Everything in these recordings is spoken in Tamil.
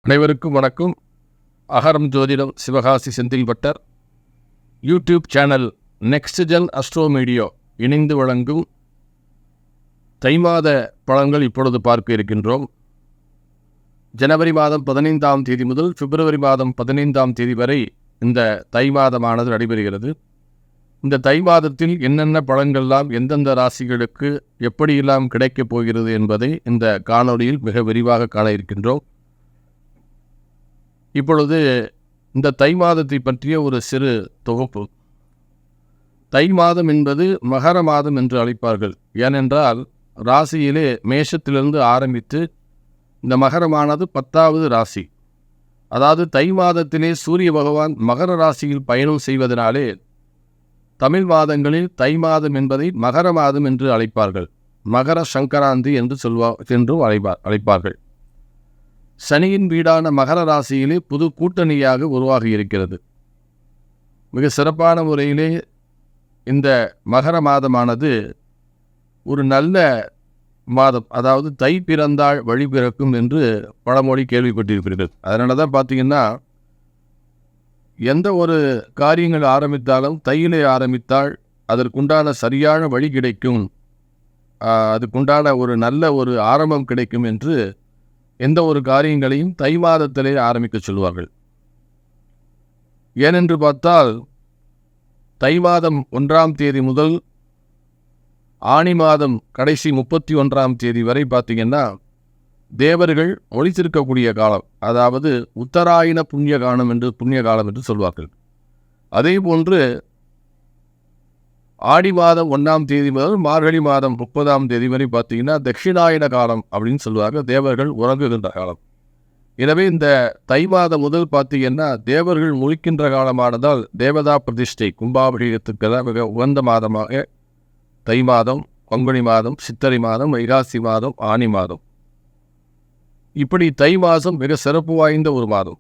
அனைவருக்கும் வணக்கம். Agaram Jothidam Sivakasi Senthilbhattar YouTube channel next gen astro media இணைந்து வழங்கும் தை மாத பலன்கள் இப்பொழுது பார்க்க இருக்கின்றோம். ஜனவரி மாதம் 15ஆம் தேதி முதல் பிப்ரவரி மாதம் 15ஆம் தேதி வரை இந்த தை மாதமானது நடைபெறுகிறது. இந்த தை மாதத்தில் என்னென்ன பலன்கள்லாம் எந்தெந்த ராசிகளுக்கு எப்படியெல்லாம் கிடைக்கப் போகிறது என்பதை இந்த காணொளியில் மிக விரிவாக காண இருக்கின்றோம். இப்பொழுது இந்த தை மாதத்தை பற்றிய ஒரு சிறு தொகுப்பு. தை மாதம் என்பது மகர மாதம் என்று அழைப்பார்கள். ஏனென்றால் ராசியிலே மேஷத்திலிருந்து ஆரம்பித்து இந்த மகரமானது 10வது ராசி. அதாவது தை மாதத்திலே சூரிய பகவான் மகர ராசியில் பயணம் செய்வதனாலே தமிழ் மாதங்களில் தை மாதம் என்பதை மகர மாதம் என்று அழைப்பார்கள். மகர சங்கராந்தி என்றும் அழைப்பார்கள். சனியின் வீடான மகர ராசியிலே புது கூட்டணியாக உருவாகி இருக்கிறது. மிக சிறப்பான முறையிலே இந்த மகர மாதமானது ஒரு நல்ல மாதம். அதாவது தை பிறந்தால் வழி பிறக்கும் என்று பழமொழி கேள்விப்பட்டிருப்பீர்கள். அதனால தான் பார்த்தீங்கன்னா எந்த ஒரு காரியங்கள் ஆரம்பித்தாலும் தையிலே ஆரம்பித்தால் அதற்குண்டான சரியான வழி கிடைக்கும், அதுக்குண்டான ஒரு நல்ல ஒரு ஆரம்பம் கிடைக்கும் என்று எந்த ஒரு காரியங்களையும் தை மாதத்திலே ஆரம்பிக்க சொல்வார்கள். ஏனென்று பார்த்தால் தை மாதம் 1ஆம் தேதி முதல் ஆனி மாதம் கடைசி 31ஆம் தேதி வரை பார்த்தீங்கன்னா தேவர்கள் ஒளித்திருக்கக்கூடிய காலம். அதாவது உத்தராயண புண்ணிய காலம் என்று சொல்வார்கள். அதே போன்று ஆடி மாதம் 1ஆம் தேதி முதல் மார்கழி மாதம் 30ஆம் தேதி வரை பார்த்தீங்கன்னா தட்சிணாயன காலம் அப்படின்னு சொல்லுவாங்க. தேவர்கள் உறங்குகின்ற காலம். எனவே இந்த தை மாதம் முதல் பார்த்தீங்கன்னா தேவர்கள் முழிக்கின்ற காலமானதால் தேவதா பிரதிஷ்டை கும்பாபிஷேகத்துக்கெல்லாம் மிக உகந்த மாதமாக தை மாதம், பங்குனி மாதம், சித்திரை மாதம், வைகாசி மாதம், ஆனி மாதம், இப்படி தை மாதம் மிக சிறப்பு வாய்ந்த ஒரு மாதம்.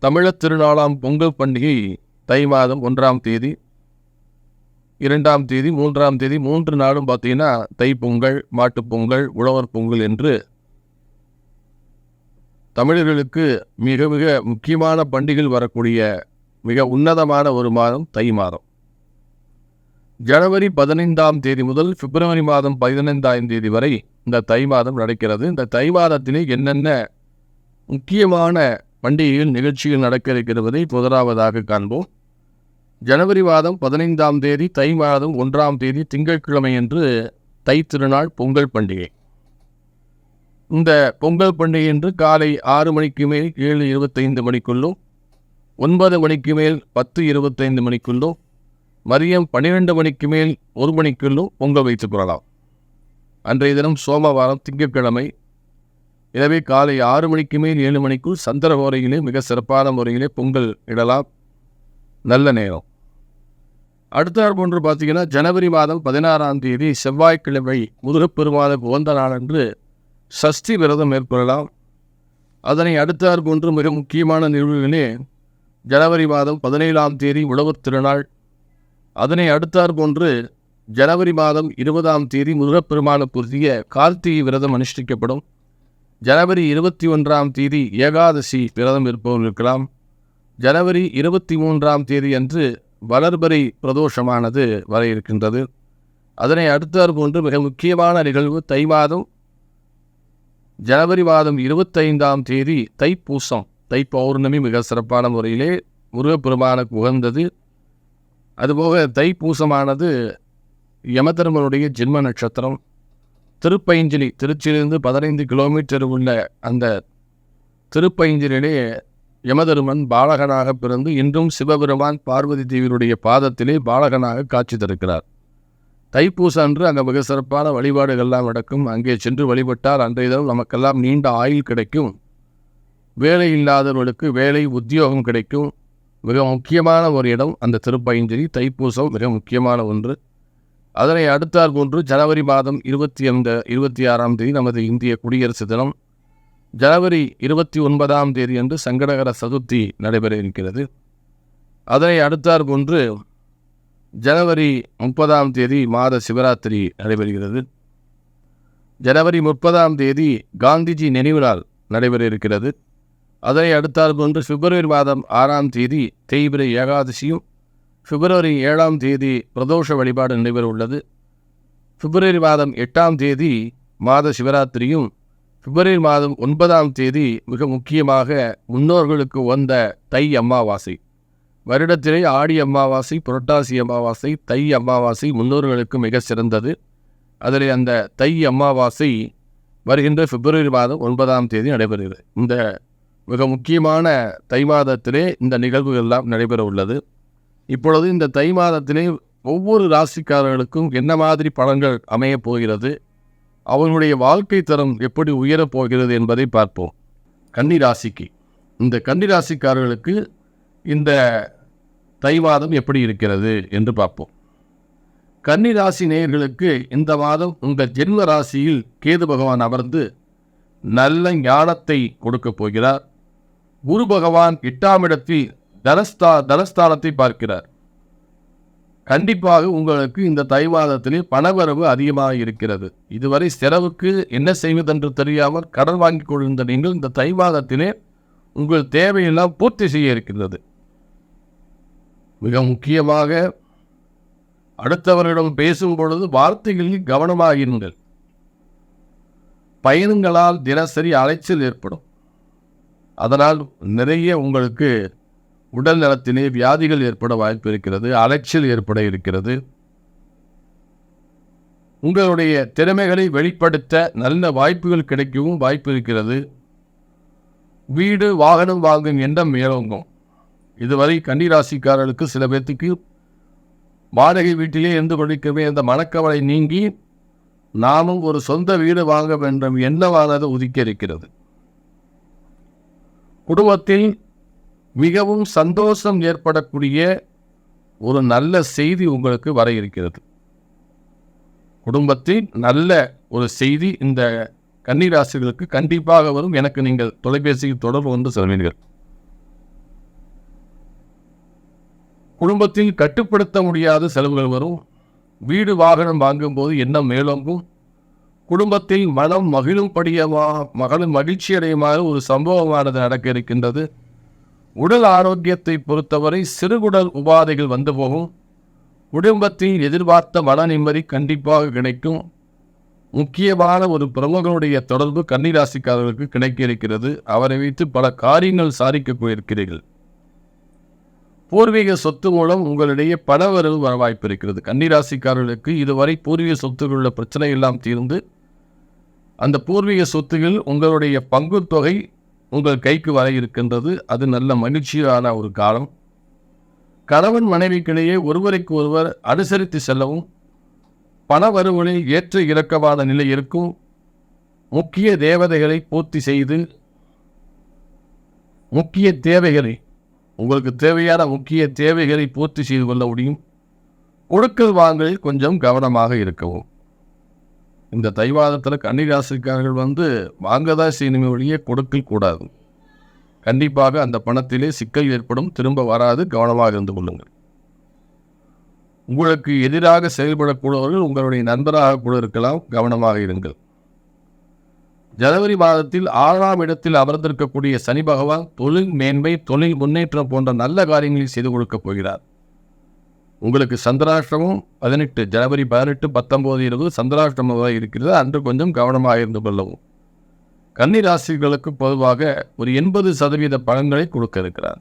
தமிழர் திருநாளாம் பொங்கல் பண்டிகை தை மாதம் 1ஆம் தேதி, 2ஆம் தேதி, 3ஆம் தேதி 3 நாளும் பார்த்தீங்கன்னா தை பொங்கல், மாட்டுப் பொங்கல், உழவர் பொங்கல் என்று தமிழர்களுக்கு மிக மிக முக்கியமான பண்டிகைகள் வரக்கூடிய மிக உன்னதமான ஒரு மாதம் தை மாதம். ஜனவரி 15ஆம் தேதி முதல் பிப்ரவரி மாதம் 15ஆம் தேதி வரை இந்த தை மாதம் நடக்கிறது. இந்த தை மாதத்திலே என்னென்ன முக்கியமான பண்டிகைகள் நிகழ்ச்சிகள் நடக்க இருக்கிறதை முதலாவதாக காண்போம். ஜனவரி மாதம் 15ஆம் தேதி தை மாதம் 1ஆம் தேதி திங்கட்கிழமை என்று தை திருநாள் பொங்கல் பண்டிகை. இந்த பொங்கல் பண்டிகை என்று காலை 6 மணிக்கு மேல் 7:25 மணிக்குள்ளும், 9 மணிக்கு மேல் 10:25 மணிக்குள்ளும், மதியம் 12 மணிக்கு மேல் 1 மணிக்குள்ளும் பொங்கல் வைத்துக் கொள்ளலாம். அன்றைய தினம் சோமவாரம் திங்கட்கிழமை. எனவே காலை 6 மணிக்கு மேல் 7 மணிக்குள் சந்திரகோரையிலே மிக சிறப்பான முறையிலே பொங்கல் இடலாம். நல்ல நேரம். அடுத்தார் போன்று பார்த்தீங்கன்னா ஜனவரி மாதம் 16ஆம் தேதி செவ்வாய்க்கிழமை முருகப்பெருமானுக்கு உகந்த நாள் என்று சஷ்டி விரதம் மேற்கொள்ளலாம். அதனை அடுத்தார் போன்று மிக முக்கியமான நிகழ்வுகளே ஜனவரி மாதம் 17ஆம் தேதி உழவர் திருநாள். அதனை அடுத்தார் போன்று ஜனவரி மாதம் 20ஆம் தேதி முருகப்பெருமானுக்குரிய கார்த்திகை விரதம் அனுஷ்டிக்கப்படும். ஜனவரி 21ஆம் தேதி ஏகாதசி விரதம் இருப்பவர்கள் இருக்கலாம். ஜனவரி 23ஆம் தேதி அன்று வளர்பறை பிரதோஷமானது வர இருக்கின்றது. அதனை அடுத்தார் போன்று மிக முக்கியமான நிகழ்வு தை மாதம் ஜனவரி மாதம் 25ஆம் தேதி தைப்பூசம், தை பௌர்ணமி மிக சிறப்பான முறையிலே முருகப்பெருமானுக்கு உகந்தது. அதுபோக தைப்பூசமானது யமதர்மனுடைய ஜென்ம நட்சத்திரம். திருப்பைஞ்சிலி, திருச்சியிலிருந்து 15 கிலோமீட்டர் உள்ள அந்த திருப்பைஞ்சிலே யமதர்மன் பாலகனாக பிறந்து இன்றும் சிவபெருமான் பார்வதி தேவியுடைய பாதத்திலே பாலகனாக காட்சி தருக்கிறார். தைப்பூசம் அன்று அங்கே மிக சிறப்பான வழிபாடுகள்லாம் நடக்கும். அங்கே சென்று வழிபட்டால் அன்றைய தினம் நமக்கெல்லாம் நீண்ட ஆயுள் கிடைக்கும். வேலை இல்லாதவர்களுக்கு வேலை உத்தியோகம் கிடைக்கும். மிக முக்கியமான ஒரு இடம் அந்த திருப்பைஞ்சிலி. தைப்பூசம் மிக முக்கியமான ஒன்று. அதனை அடுத்தார் போன்று ஜனவரி மாதம் 26ஆம் தேதி நமது இந்திய குடியரசு தினம். ஜனவரி 29ஆம் தேதி அன்று சங்கடகர சதுர்த்தி நடைபெற இருக்கிறது. அதனை அடுத்தார் போன்று ஜனவரி 30ஆம் தேதி மாத சிவராத்திரி நடைபெறுகிறது. ஜனவரி 30ஆம் தேதி காந்திஜி நினைவு நாள் நடைபெற இருக்கிறது. அதனை அடுத்தால் கொண்டு பிப்ரவரி மாதம் 6ஆம் தேதி தேய்பிரை ஏகாதசியும், பிப்ரவரி 7ஆம் தேதி பிரதோஷ வழிபாடு நடைபெற உள்ளது. பிப்ரவரி மாதம் 8ஆம் தேதி மாத சிவராத்திரியும், பிப்ரவரி மாதம் 9ஆம் தேதி மிக முக்கியமாக முன்னோர்களுக்கு வந்த தை அமாவாசை. வருடத்திலே ஆடி அமாவாசை, புரட்டாசி அமாவாசை, தை அமாவாசை முன்னோர்களுக்கு மிக சிறந்தது. அதில் அந்த தை அமாவாசை வருகின்ற பிப்ரவரி மாதம் 9ஆம் தேதி நடைபெறுகிறது. இந்த மிக முக்கியமான தை மாதத்திலே இந்த நிகழ்வுகள் எல்லாம் நடைபெற உள்ளது. இப்பொழுது இந்த தை மாதத்திலே ஒவ்வொரு ராசிக்காரர்களுக்கும் என்ன மாதிரி பலன்கள் அமையப் போகிறது, அவர்களுடைய வாழ்க்கை தரம் எப்படி உயரப் போகிறது என்பதை பார்ப்போம். கன்னி ராசிக்கு, இந்த கன்னி ராசிக்காரர்களுக்கு இந்த தை மாதம் எப்படி இருக்கிறது என்று பார்ப்போம். கன்னி ராசி நேயர்களுக்கு இந்த மாதம் உங்கள் ஜென்ம ராசியில் கேது பகவான் அமர்ந்து நல்ல ஞானத்தை கொடுக்கப் போகிறார். குரு பகவான் 8ஆம் இடத்தில் தனஸ்தானத்தை பார்க்கிறார். கண்டிப்பாக உங்களுக்கு இந்த தை மாதத்திலே பணவரவு அதிகமாக இருக்கிறது. இதுவரை செலவுக்கு என்ன செய்வதென்று தெரியாமல் கடன் வாங்கி கொண்டிருந்த நீங்கள் இந்த தை மாதத்திலே உங்கள் தேவையெல்லாம் பூர்த்தி செய்ய இருக்கிறது. மிக முக்கியமாக அடுத்தவர்களிடம் பேசும் பொழுது வார்த்தைகளில் கவனமாக இருங்கள். பயணங்களால் தினசரி அலைச்சல் ஏற்படும். அதனால் நிறைய உங்களுக்கு உடல் நலத்திலே வியாதிகள் ஏற்பட வாய்ப்பு இருக்கிறது, அலைச்சல் ஏற்பட இருக்கிறது. உங்களுடைய திறமைகளை வெளிப்படுத்த நல்ல வாய்ப்புகள் கிடைக்கவும் வாய்ப்பு இருக்கிறது. வீடு வாகனம் வாங்கும் எண்ணம் மேலோங்கும். இதுவரை கன்னிராசிக்காரர்களுக்கு சில பேர்த்துக்கு வாடகை வீட்டிலே இருந்து கொண்டிருக்கவே அந்த மனக்கவலை நீங்கி நாமும் ஒரு சொந்த வீடு வாங்க வேண்டும் எண்ணமானது உதிக்க இருக்கிறது. குடும்பத்தில் மிகவும் சந்தோஷம் ஏற்படக்கூடிய ஒரு நல்ல செய்தி உங்களுக்கு வர இருக்கிறது. குடும்பத்தில் நல்ல ஒரு செய்தி இந்த கன்னிராசிகளுக்கு கண்டிப்பாக வரும். எனக்கு நீங்கள் தொலைபேசியில் தொடர்பு கொண்டு சொல்வீர்கள். குடும்பத்தில் கட்டுப்படுத்த முடியாத செலவுகள் வரும். வீடு வாகனம் வாங்கும்போது எண்ணம் மேலோங்கும். குடும்பத்தில் மனம் மகிழ்ச்சியடையுமாறு ஒரு சம்பவமானது நடக்க இருக்கின்றது. உடல் ஆரோக்கியத்தை பொறுத்தவரை சிறுகுடல் உபாதைகள் வந்து போகும். குடும்பத்தில் எதிர்பார்த்த மன நிம்மதி கண்டிப்பாக கிடைக்கும். முக்கியமான ஒரு பிரமுகனுடைய தொடர்பு கன்னிராசிக்காரர்களுக்கு கிடைக்க இருக்கிறது. அவரை வைத்து பல காரியங்கள் சாதிக்க போயிருக்கிறீர்கள். பூர்வீக சொத்து மூலம் உங்களிடையே பணவரவு வர வாய்ப்பு இருக்கிறது. கன்னிராசிக்காரர்களுக்கு இதுவரை பூர்வீக சொத்துக்கள் உள்ள பிரச்சனை எல்லாம் தீர்ந்து அந்த பூர்வீக சொத்துகள் உங்களுடைய பங்கு தொகை உங்கள் கைக்கு வர இருக்கின்றது. அது நல்ல மகிழ்ச்சியான ஒரு காலம். கணவன் மனைவிக்கிடையே ஒருவருக்கு ஒருவர் அனுசரித்து செல்லவும், பண வரவுகளில் ஏற்ற இறக்கமான நிலை இருக்கும். முக்கிய தேவதைகளை பூர்த்தி செய்து முக்கிய தேவைகளை உங்களுக்கு தேவையான முக்கிய தேவைகளை பூர்த்தி செய்து கொள்ள முடியும். கொடுக்கல் வாங்கலில் கொஞ்சம் கவனமாக இருக்கவும். இந்த தை மாதத்தில் கன்னிராசிக்காரர்கள் வாங்கதான் செய்யணுமே ஒழிய கொடுக்கல் கூடாது. கண்டிப்பாக அந்த பணத்திலே சிக்கல் ஏற்படும், திரும்ப வராது. கவனமாக இருந்து கொள்ளுங்கள். உங்களுக்கு எதிராக செயல்படக்கூடியவர்கள் உங்களுடைய நண்பராக கூட இருக்கலாம். கவனமாக இருங்கள். ஜனவரி மாதத்தில் 6ஆம் இடத்தில் அமர்ந்திருக்கக்கூடிய சனி பகவான் தொழில் மேன்மை, தொழில் முன்னேற்றம் போன்ற நல்ல காரியங்களை செய்து கொடுக்கப் போகிறார். உங்களுக்கு சந்திராஷ்டமம் 18 ஜனவரி 18, 19, 20 சந்திராஷ்டமம் இருக்கிறது. அன்று கொஞ்சம் கவனமாக இருந்து கொள்ளவும். கன்னி ராசிகளுக்கு பொதுவாக ஒரு 80% பலன்களை கொடுக்க இருக்கிறார்.